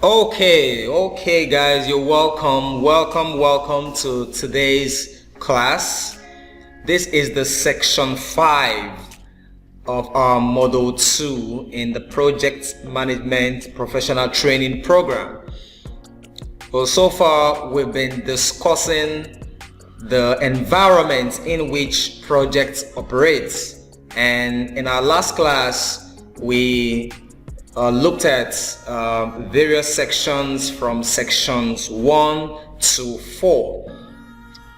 Okay, guys, you're welcome to today's class. This is the section 5 of our module 2 in the project management professional training program. Well, so far we've been discussing the environment in which projects operate, and in our last class we looked at various sections from sections 1 to 4,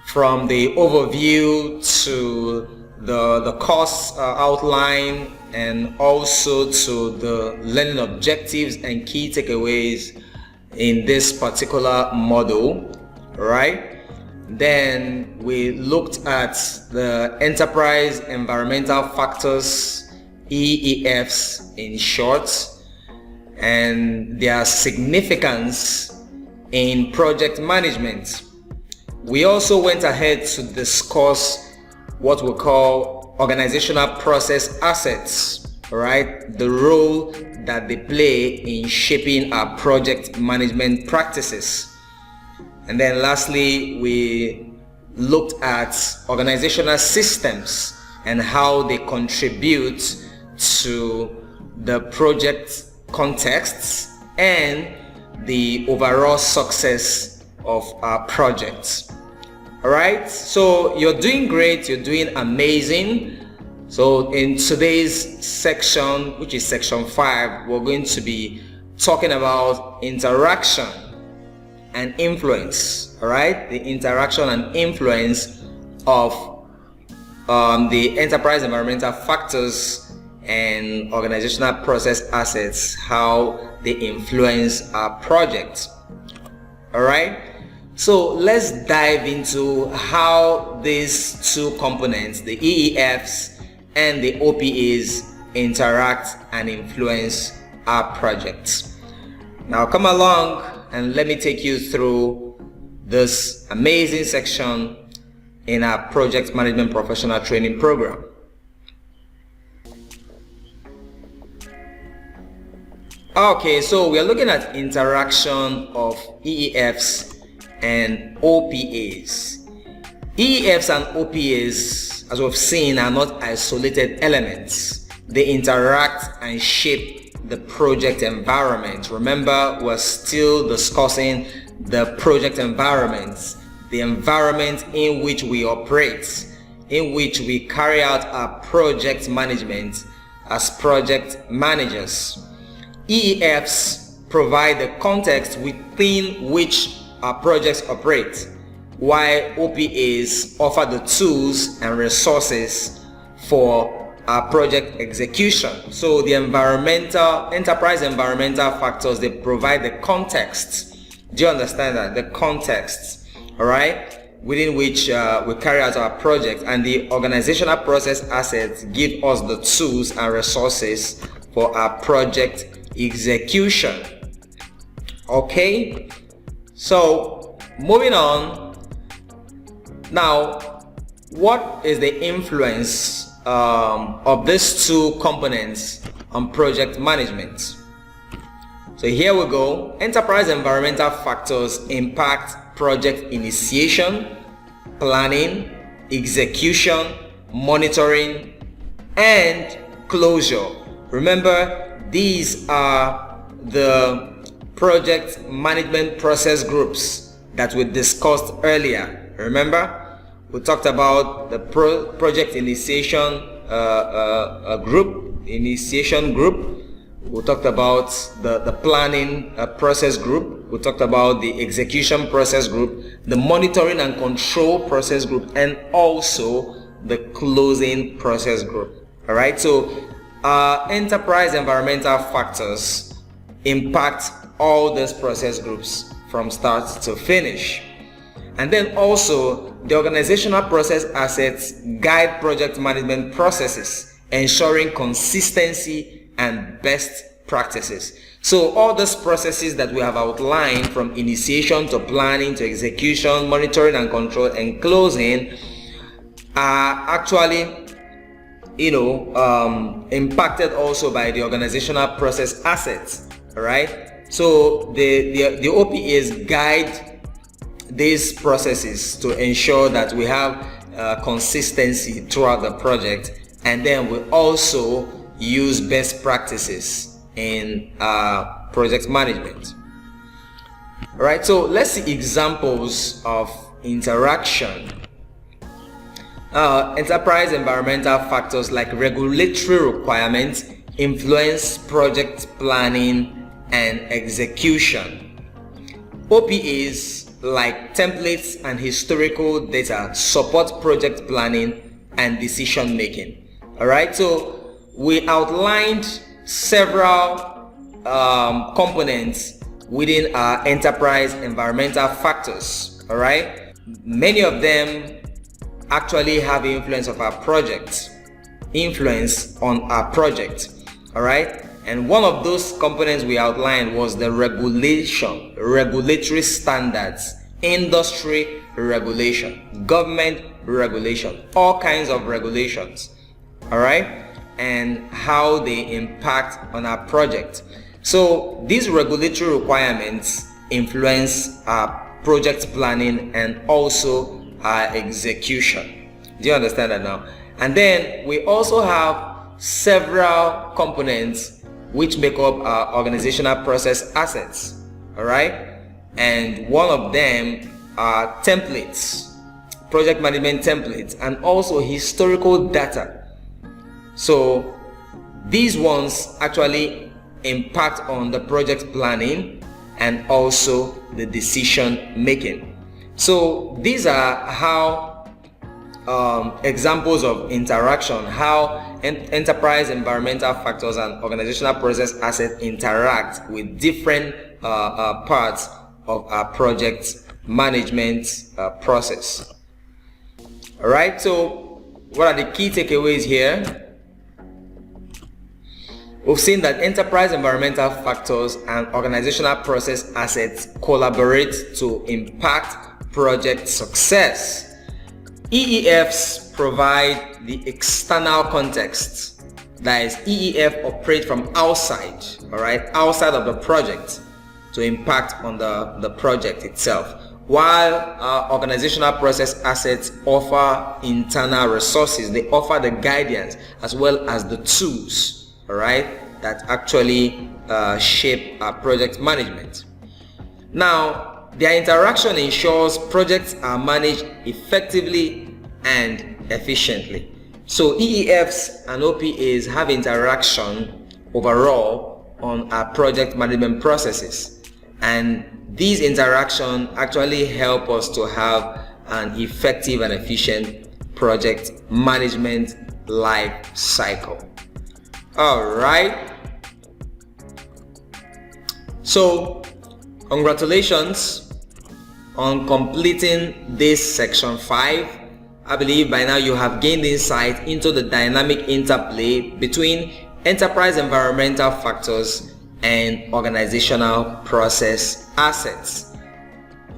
from the overview to the course outline, and also to the learning objectives and key takeaways in this particular module, right? Then we looked at the enterprise environmental factors, EEFs in short, and their significance in project management. We also went ahead to discuss what we call organizational process assets, right? The role that they play in shaping our project management practices. And then lastly, we looked at organizational systems and how they contribute to the project contexts and the overall success of our projects. All right, so you're doing great, you're doing amazing. So in today's section, which is section 5, we're going to be talking about interaction and influence. All right, the interaction and influence of the enterprise environmental factors and organizational process assets, how they influence our project. All right, so let's dive into how these two components, the EEFs and the OPAs, interact and influence our projects. Now come along and let me take you through this amazing section in our project management professional training program. Okay, so we are looking at interaction of EEFs and OPAs. EEFs and OPAs, as we've seen, are not isolated elements. They interact and shape the project environment. Remember, we're still discussing the project environment, the environment in which we operate, in which we carry out our project management as project managers. EEFs provide the context within which our projects operate, while OPAs offer the tools and resources for our project execution. So the enterprise environmental factors, they provide the context. Do you understand that? The context, all right, within which we carry out our project, and the organizational process assets give us the tools and resources for our project execution. Okay, so moving on. Now, what is the influence of these two components on project management? So here we go. Enterprise environmental factors impact project initiation, planning, execution, monitoring, and closure. Remember, these are the project management process groups that we discussed earlier. Remember, we talked about the project initiation group. We talked about the planning process group. We talked about the execution process group, the monitoring and control process group, and also the closing process group. All right, so enterprise environmental factors impact all these process groups from start to finish. And then also the organizational process assets guide project management processes, ensuring consistency and best practices. So all those processes that we have outlined, from initiation to planning to execution, monitoring and control, and closing, are actually impacted also by the organizational process assets. All right, So the OPAs guide these processes to ensure that we have consistency throughout the project, and then we also use best practices in project management. All right, so let's see examples of interaction. Enterprise environmental factors like regulatory requirements influence project planning and execution. OPAs like templates and historical data support project planning and decision making. All right, so we outlined several components within our enterprise environmental factors. All right, many of them actually have influence on our project. All right, and one of those components we outlined was the regulatory standards, industry regulation, government regulation, all kinds of regulations. All right, and how they impact on our project. So these regulatory requirements influence our project planning and also our execution. Do you understand that now? And then we also have several components which make up our organizational process assets. All right, and one of them are templates, project management templates, and also historical data. So these ones actually impact on the project planning and also the decision making. So these are how examples of interaction, how enterprise environmental factors and organizational process assets interact with different parts of our project management process. All right, so what are the key takeaways here? We've seen that enterprise environmental factors and organizational process assets collaborate to impact project success. EEFs provide the external context. That is, EEF operate from outside, all right, outside of the project to impact on the project itself, while organizational process assets offer internal resources. They offer the guidance as well as the tools, all right, that actually shape our project management. Now, their interaction ensures projects are managed effectively and efficiently. So EEFs and OPAs have interaction overall on our project management processes, and these interactions actually help us to have an effective and efficient project management life cycle. All right, so congratulations on completing this section 5. I believe by now you have gained insight into the dynamic interplay between enterprise environmental factors and organizational process assets,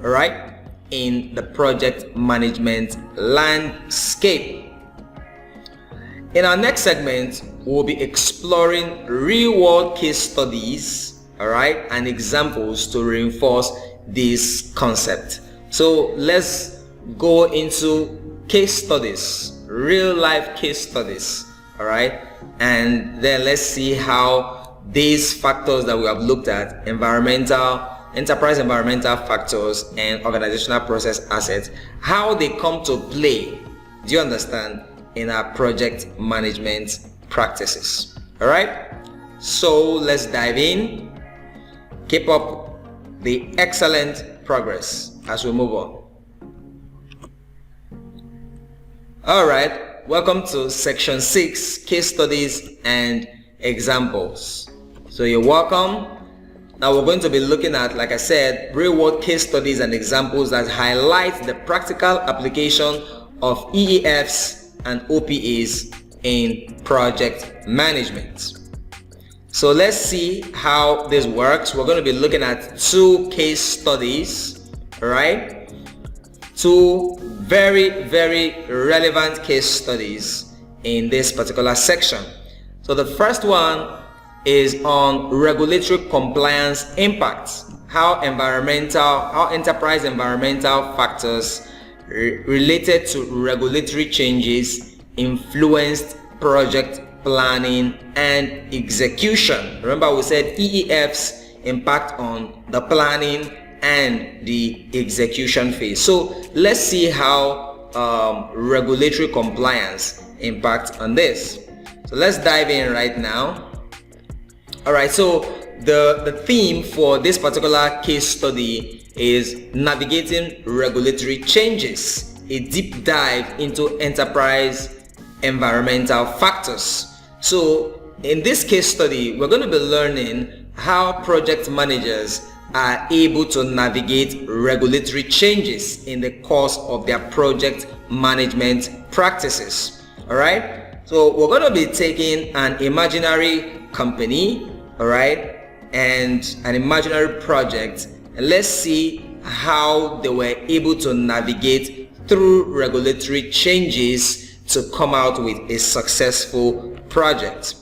all right, in the project management landscape. In our next segment, we'll be exploring real-world case studies, all right, and examples to reinforce this concept. So let's go into case studies, real-life case studies, all right, and then let's see how these factors that we have looked at, enterprise environmental factors and organizational process assets, how they come to play, do you understand, in our project management practices. All right, so let's dive in. Keep up the excellent progress as we move on. All right, welcome to section 6, case studies and examples. So you're welcome. Now we're going to be looking at, like I said, real-world case studies and examples that highlight the practical application of EEFs and OPAs in project management. So let's see how this works. We're going to be looking at 2 case studies, all right? 2 very, very relevant case studies in this particular section. So the first one is on regulatory compliance impacts, how enterprise environmental factors related to regulatory changes influenced project planning and execution. Remember, we said EEF's impact on the planning and the execution phase. So let's see how regulatory compliance impacts on this. So let's dive in right now. All right, so the theme for this particular case study is navigating regulatory changes, a deep dive into enterprise environmental factors. So in this case study, we're going to be learning how project managers are able to navigate regulatory changes in the course of their project management practices. All right, so we're going to be taking an imaginary company, all right, and an imaginary project, and let's see how they were able to navigate through regulatory changes to come out with a successful project.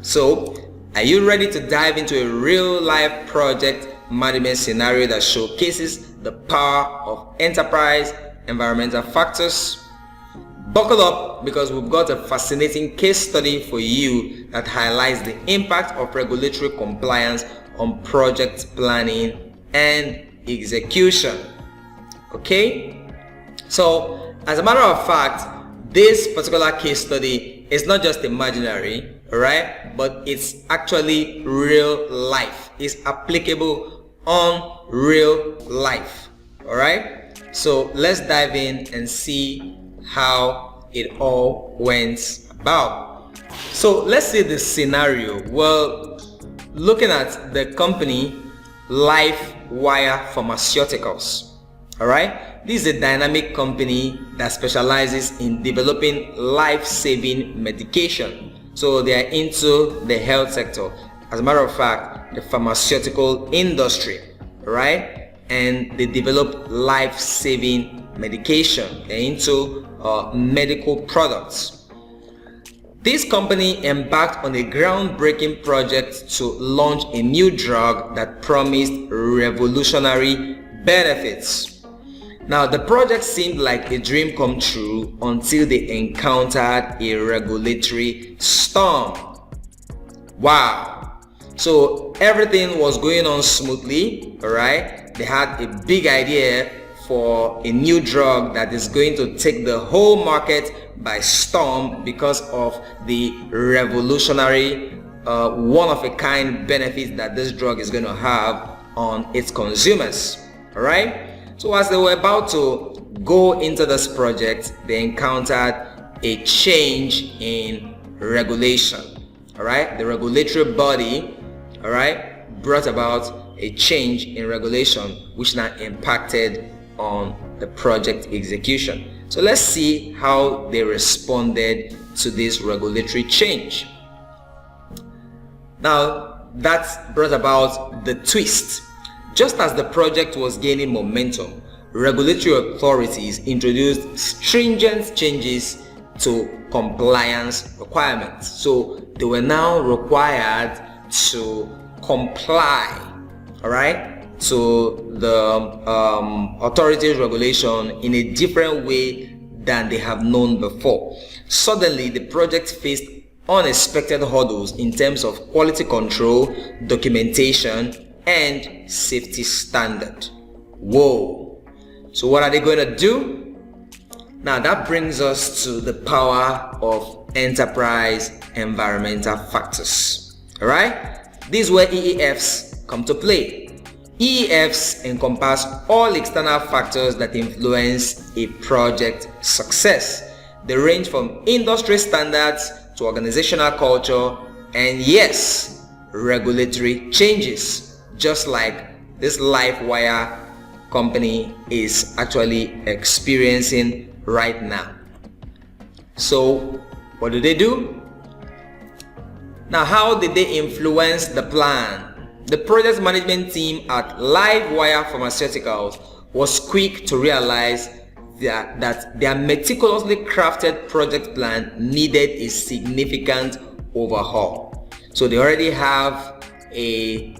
So are you ready to dive into a real life project management scenario that showcases the power of enterprise environmental factors? Buckle up, because we've got a fascinating case study for you that highlights the impact of regulatory compliance on project planning and execution. Okay, so as a matter of fact, this particular case study is not just imaginary, all right, but it's actually real life. It's applicable on real life. All right, so let's dive in and see how it all went about. So let's see the scenario. Well, looking at the company LifeWire Pharmaceuticals. All right, this is a dynamic company that specializes in developing life-saving medication. So they are into the health sector. As a matter of fact, the pharmaceutical industry, right? And they develop life-saving medication. They're into medical products. This company embarked on a groundbreaking project to launch a new drug that promised revolutionary benefits. Now, the project seemed like a dream come true until they encountered a regulatory storm. Wow. So everything was going on smoothly, all right? They had a big idea for a new drug that is going to take the whole market by storm because of the revolutionary, one-of-a-kind benefits that this drug is going to have on its consumers. All right? So as they were about to go into this project, they encountered a change in regulation. All right? The regulatory body, all right, brought about a change in regulation, which now impacted on the project execution. So let's see how they responded to this regulatory change. Now, that brought about the twist. Just as the project was gaining momentum, regulatory authorities introduced stringent changes to compliance requirements. So they were now required to comply, all right, to the authorities' regulation in a different way than they have known before. Suddenly, the project faced unexpected hurdles in terms of quality control, documentation, and safety standard. Whoa. So what are they going to do? Now that brings us to the power of enterprise environmental factors. All right? This is where EEFs come to play. EEFs encompass all external factors that influence a project success. They range from industry standards to organizational culture and, yes, regulatory changes, just like this LifeWire company is actually experiencing right now. So what do? Now, how did they influence the plan? The project management team at LifeWire Pharmaceuticals was quick to realize that their meticulously crafted project plan needed a significant overhaul. So they already have a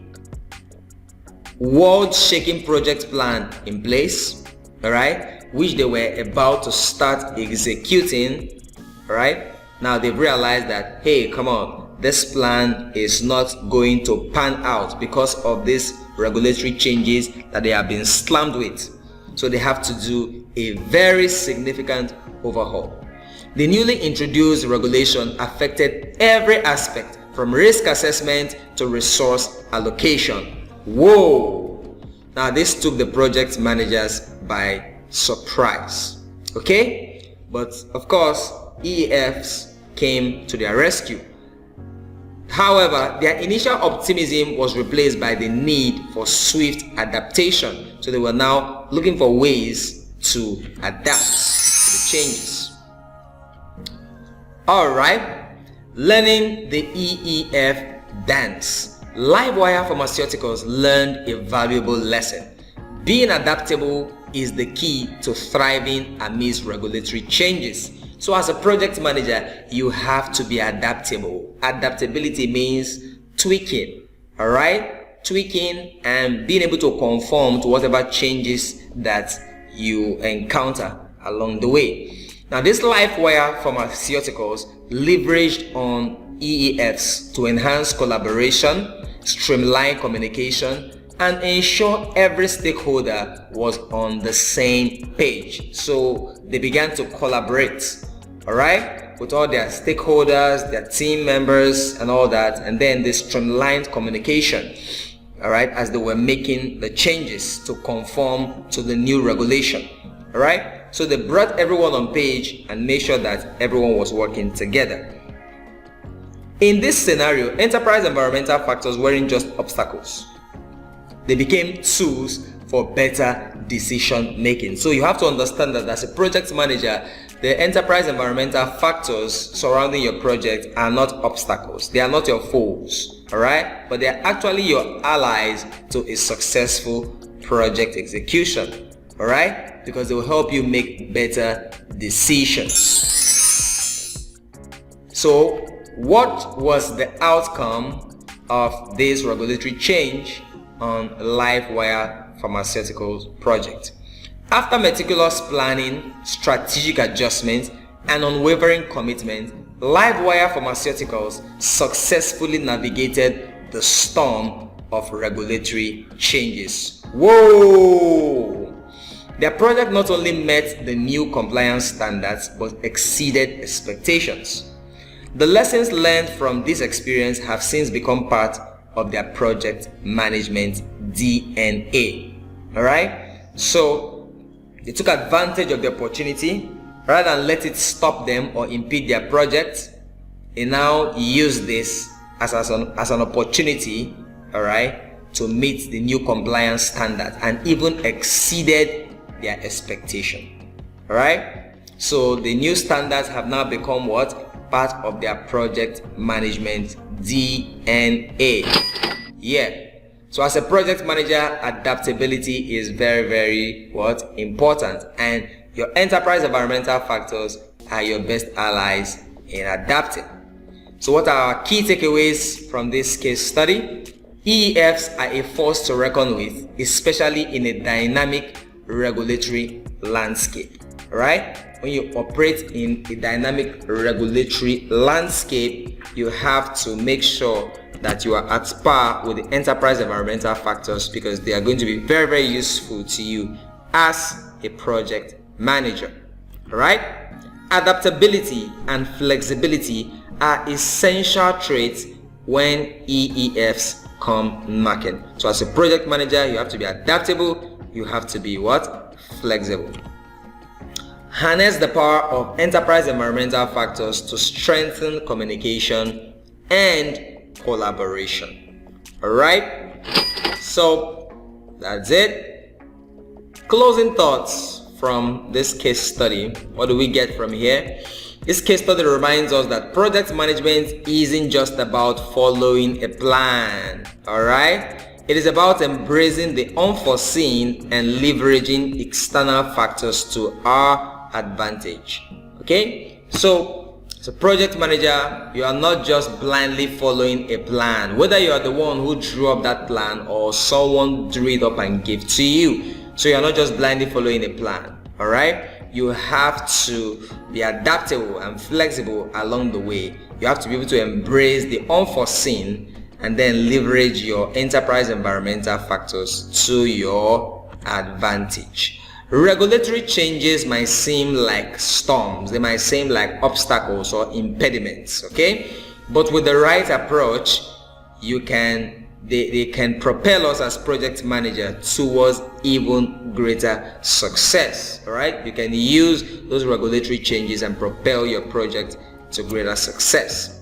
world-shaking project plan in place, all right, which they were about to start executing. All right, now they've realized that, hey, come on, this plan is not going to pan out because of these regulatory changes that they have been slammed with. So they have to do a very significant overhaul. The newly introduced regulation affected every aspect from risk assessment to resource allocation. Whoa! Now this took the project managers by surprise. Okay? But of course, EEFs came to their rescue. However, their initial optimism was replaced by the need for swift adaptation. So they were now looking for ways to adapt to the changes. Alright, learning the EEF dance. LiveWire Pharmaceuticals learned a valuable lesson. Being adaptable is the key to thriving amidst regulatory changes. So as a project manager, you have to be adaptable. Adaptability means tweaking, all right? Tweaking and being able to conform to whatever changes that you encounter along the way. Now, this LiveWire Pharmaceuticals leveraged on EEFs to enhance collaboration, streamline communication, and ensure every stakeholder was on the same page. So they began to collaborate, all right, with all their stakeholders, their team members, and all that, and then they streamlined communication, all right, as they were making the changes to conform to the new regulation, all right. So they brought everyone on page and made sure that everyone was working together. In this scenario, enterprise environmental factors weren't just obstacles. They became tools for better decision making. So you have to understand that as a project manager, the enterprise environmental factors surrounding your project are not obstacles. They are not your foes, all right? But they are actually your allies to a successful project execution, all right? Because they will help you make better decisions. So what was the outcome of this regulatory change on LiveWire Pharmaceuticals project? After meticulous planning, strategic adjustments, and unwavering commitment, LiveWire Pharmaceuticals successfully navigated the storm of regulatory changes. Whoa! Their project not only met the new compliance standards but exceeded expectations. The lessons learned from this experience have since become part of their project management DNA. All right, so they took advantage of the opportunity rather than let it stop them or impede their project. They now use this as an opportunity, all right, to meet the new compliance standard and even exceeded their expectation. All right, so the new standards have now become what? Part of their project management DNA. Yeah. So as a project manager, adaptability is very, very important, and your enterprise environmental factors are your best allies in adapting. So what are our key takeaways from this case study? EEFs are a force to reckon with, especially in a dynamic regulatory landscape. Right? When you operate in a dynamic regulatory landscape, you have to make sure that you are at par with the enterprise environmental factors, because they are going to be very, very useful to you as a project manager. All right? Adaptability and flexibility are essential traits when EEFs come knocking. So as a project manager, you have to be adaptable, you have to be flexible. Harness the power of enterprise environmental factors to strengthen communication and collaboration. All right, so that's it. Closing thoughts from this case study. What do we get from here? This case study reminds us that project management isn't just about following a plan. All right, it is about embracing the unforeseen and leveraging external factors to our advantage. Okay, so So project manager, you are not just blindly following a plan, whether you are the one who drew up that plan or someone drew it up and gave to you. So you are not just blindly following a plan, all right? You have to be adaptable and flexible along the way. You have to be able to embrace the unforeseen and then leverage your enterprise environmental factors to your advantage. Regulatory changes might seem like storms, they might seem like obstacles or impediments, okay? But with the right approach, they can propel us as project manager towards even greater success, all right? You can use those regulatory changes and propel your project to greater success.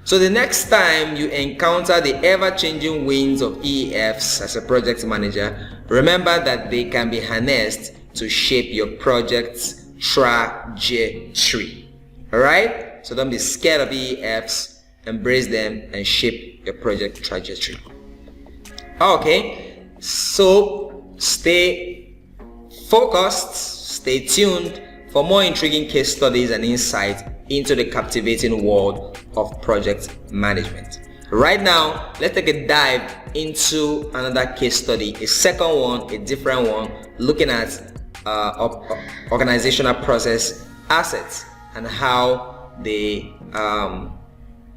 So the next time you encounter the ever-changing winds of EFs as a project manager, remember that they can be harnessed to shape your project's trajectory. All right? So don't be scared of EFs, embrace them and shape your project trajectory. Okay, so stay focused, stay tuned for more intriguing case studies and insight into the captivating world of project management. Right now, let's take a dive into another case study, a second one, a different one, looking at organizational process assets and how they are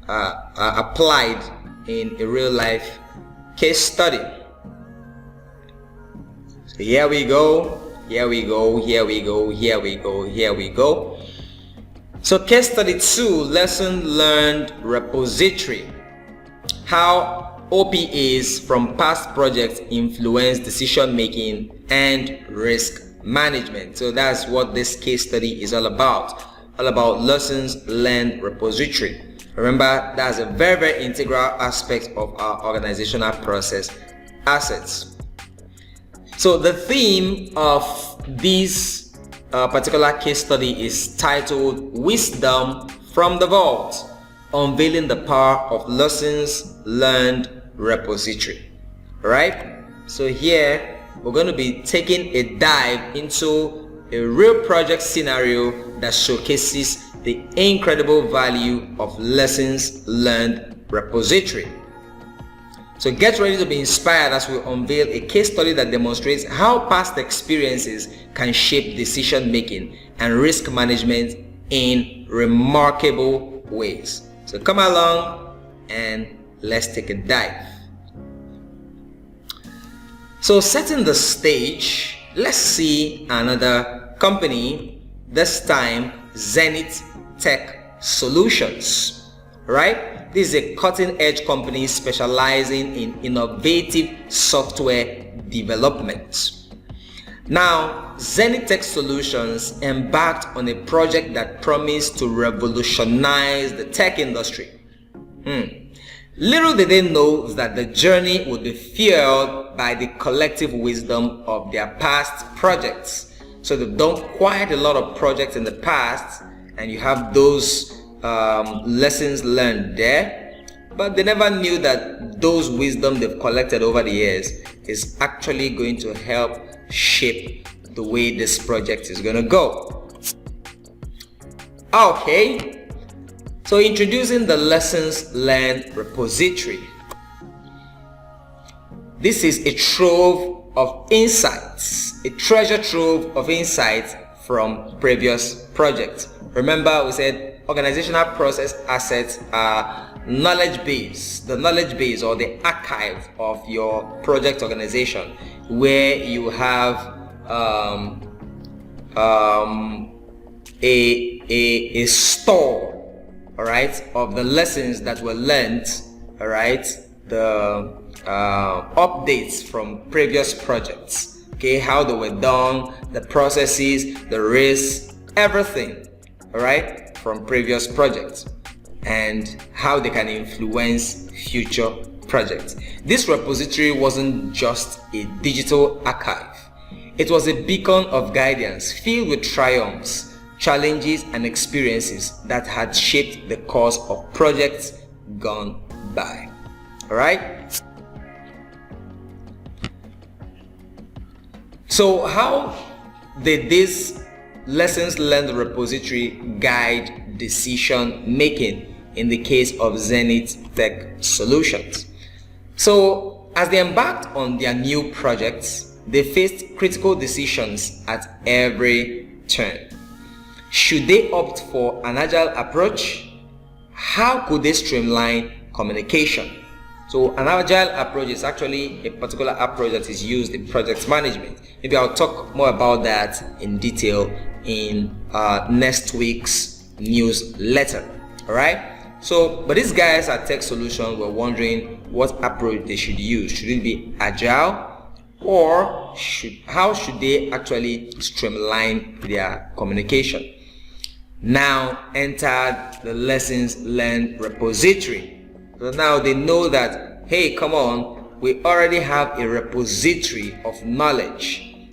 applied in a real life case study. So here we go. So case study 2, lesson learned repository. How OPAs from past projects influence decision making and risk management. So that's what this case study is all about lessons learned repository. Remember, that's a very, very integral aspect of our organizational process assets. So the theme of this particular case study is titled Wisdom from the Vault, unveiling the power of lessons learned repository. All right? So here we're going to be taking a dive into a real project scenario that showcases the incredible value of lessons learned repository. So get ready to be inspired as we unveil a case study that demonstrates how past experiences can shape decision making and risk management in remarkable ways. So come along and let's take a dive. So setting the stage, let's see another company, this time Zenith Tech Solutions, right? This is a cutting-edge company specializing in innovative software development. Now, Zenith Tech Solutions embarked on a project that promised to revolutionize the tech industry. Little did they know that the journey would be fueled by the collective wisdom of their past projects. So they've done quite a lot of projects in the past, and you have those lessons learned there, but they never knew that those wisdom they've collected over the years is actually going to help shape the way this project is going to go. Okay, so introducing the lessons learned repository. This is a trove of insights, a treasure trove of insights from previous projects. Remember, we said organizational process assets are knowledge base, the knowledge base or the archive of your project organization, where you have a store, all right, of the lessons that were learned, all right, the updates from previous projects, okay, how they were done, the processes, the risks, everything, all right, from previous projects, and how they can influence future projects. This repository wasn't just a digital archive. It was a beacon of guidance filled with triumphs, challenges, and experiences that had shaped the course of projects gone by. All right? So how did this lessons learned repository guide decision making in the case of Zenith Tech Solutions. So as they embarked on their new projects, they faced critical decisions at every turn. Should they opt for an agile approach? How could they streamline communication? So an agile approach is actually a particular approach that is used in project management. Maybe I'll talk more about that in detail in next week's newsletter. All right. So, but these guys at Tech Solutions were wondering what approach they should use. Should it be agile, or how should they actually streamline their communication? Now entered the lessons learned repository. So now they know that, hey, come on, we already have a repository of knowledge,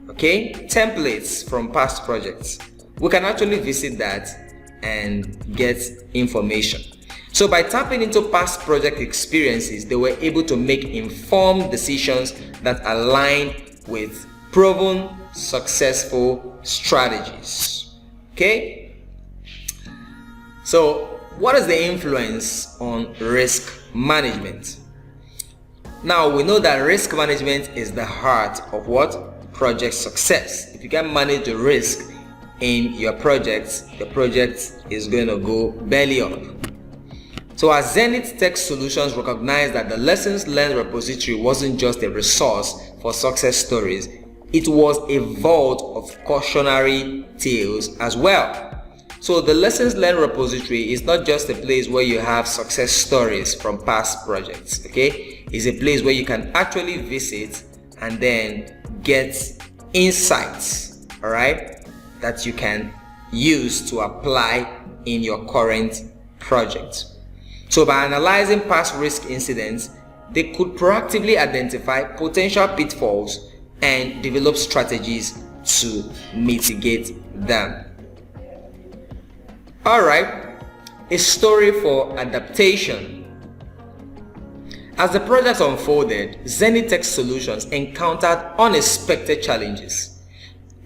okay, templates from past projects. We can actually visit that and get information. So by tapping into past project experiences, they were able to make informed decisions that align with proven successful strategies. Okay, so what is the influence on risk management? Now we know that risk management is the heart of what? Project success. If you can manage the risk in your project, the project is going to go belly up. So as Zenith Tech Solutions recognized that the lessons learned repository wasn't just a resource for success stories, it was a vault of cautionary tales as well. So the lessons learned repository is not just a place where you have success stories from past projects, okay? It's a place where you can actually visit and then get insights, all right, that you can use to apply in your current project. So by analyzing past risk incidents, they could proactively identify potential pitfalls and develop strategies to mitigate them. All right, a story for adaptation. As the project unfolded, Zenith Tech Solutions encountered unexpected challenges.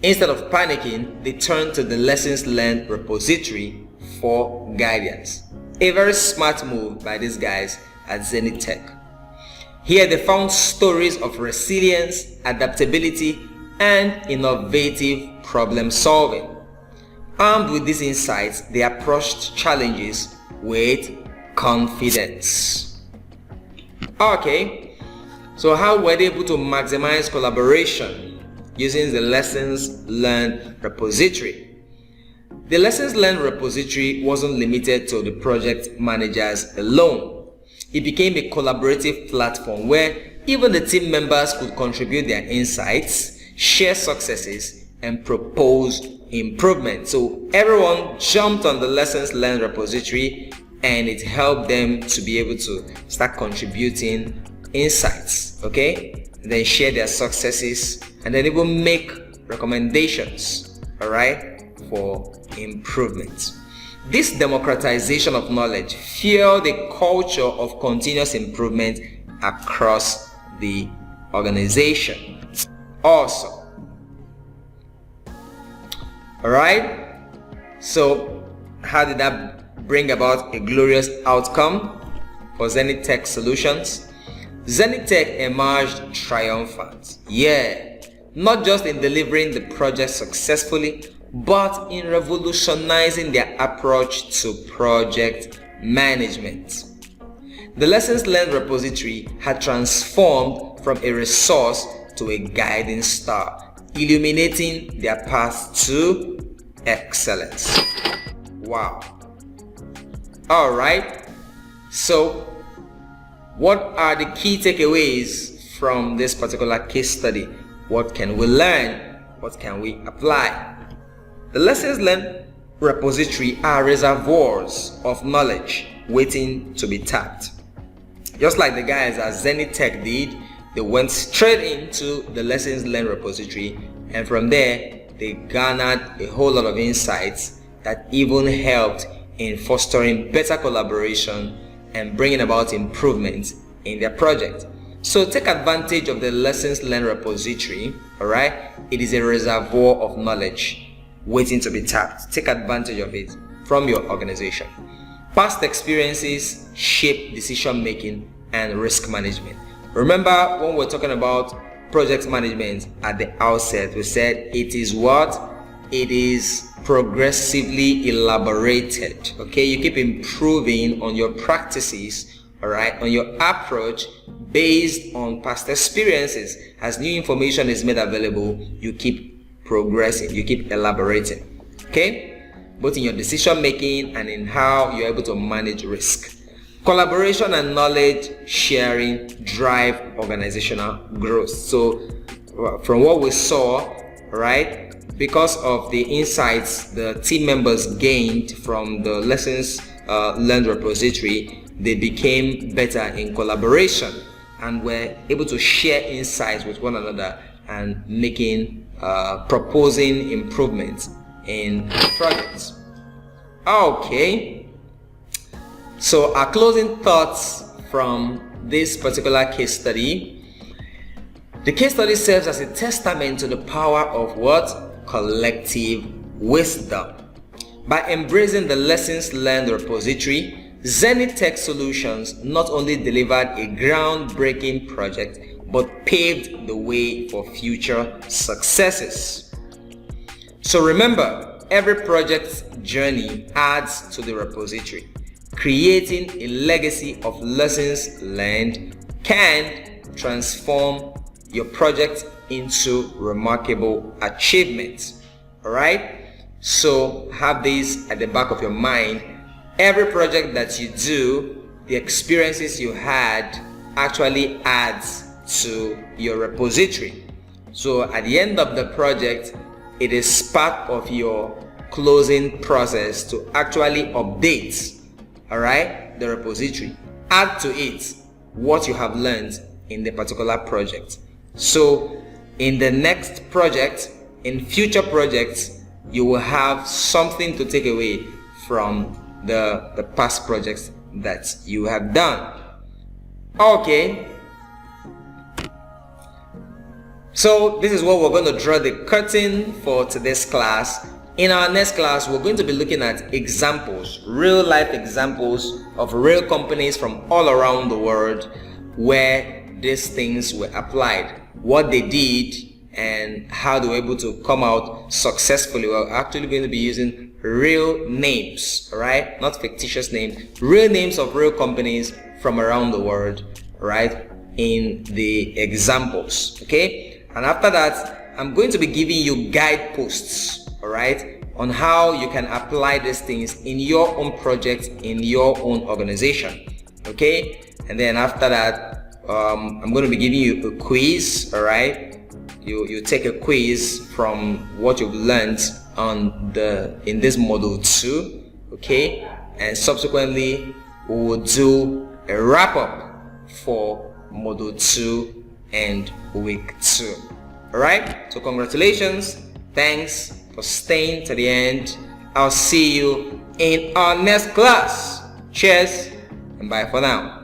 Instead of panicking, they turned to the lessons learned repository for guidance. A very smart move by these guys at Zenith Tech. Here they found stories of resilience, adaptability, and innovative problem solving. Armed with these insights, they approached challenges with confidence. Okay, so how were they able to maximize collaboration using the lessons learned repository? The lessons learned repository wasn't limited to the project managers alone. It became a collaborative platform where even the team members could contribute their insights, share successes, and propose improvements. So everyone jumped on the lessons learned repository, and it helped them to be able to start contributing insights, okay? Then share their successes, and then even make recommendations, all right, for improvement. This democratization of knowledge fueled a culture of continuous improvement across the organization. Awesome. All right, so how did that bring about a glorious outcome for Zenith Tech Solutions? Zenith Tech emerged triumphant. Yeah, not just in delivering the project successfully, but in revolutionizing their approach to project management. The lessons learned repository had transformed from a resource to a guiding star, illuminating their path to excellence. Wow. All right. So, what are the key takeaways from this particular case study? What can we learn? What can we apply? The lessons learned repository are reservoirs of knowledge waiting to be tapped. Just like the guys at Zenith Tech did, they went straight into the lessons learned repository, and from there they garnered a whole lot of insights that even helped in fostering better collaboration and bringing about improvements in their project. So take advantage of the lessons learned repository. All right, it is a reservoir of knowledge waiting to be tapped. Take advantage of it. from your organization. Past experiences shape decision making and risk management. Remember when we're talking about project management at the outset, we said it is what? It is progressively elaborated. Okay, you keep improving on your practices, all right, on your approach based on past experiences. As new information is made available, you keep progressing, you keep elaborating. Okay, both in your decision making and in how you're able to manage risk. Collaboration and knowledge sharing drive organizational growth. So from what we saw, right, because of the insights the team members gained from the lessons learned repository, they became better in collaboration and were able to share insights with one another and making proposing improvements in projects. Okay, so our closing thoughts from this particular case study. The case study serves as a testament to the power of what? Collective wisdom. By embracing the lessons learned repository, Zenith Tech Solutions not only delivered a groundbreaking project but paved the way for future successes. So remember, every project's journey adds to the repository. Creating a legacy of lessons learned can transform your project into remarkable achievements. Alright, so have this at the back of your mind. Every project that you do, the experiences you had actually adds to your repository. So at the end of the project, it is part of your closing process to actually update, alright, the repository. Add to it what you have learned in the particular project. So in the next project, in future projects, you will have something to take away from the past projects that you have done. Okay, so this is what we're going to draw the curtain for today's class. In our next class, we're going to be looking at examples, real life examples of real companies from all around the world where these things were applied, what they did, and how they were able to come out successfully. We're actually going to be using real names, right? Not fictitious names, real names of real companies from around the world, right? In the examples, okay? And after that, I'm going to be giving you guideposts, all right, on how you can apply these things in your own project, in your own organization, okay? And then after that, I'm going to be giving you a quiz, all right? You take a quiz from what you've learned in this module 2, okay? And subsequently, we will do a wrap-up for module 2 and week 2. All right? So congratulations. Thanks for staying to the end. I'll see you in our next class. Cheers and bye for now.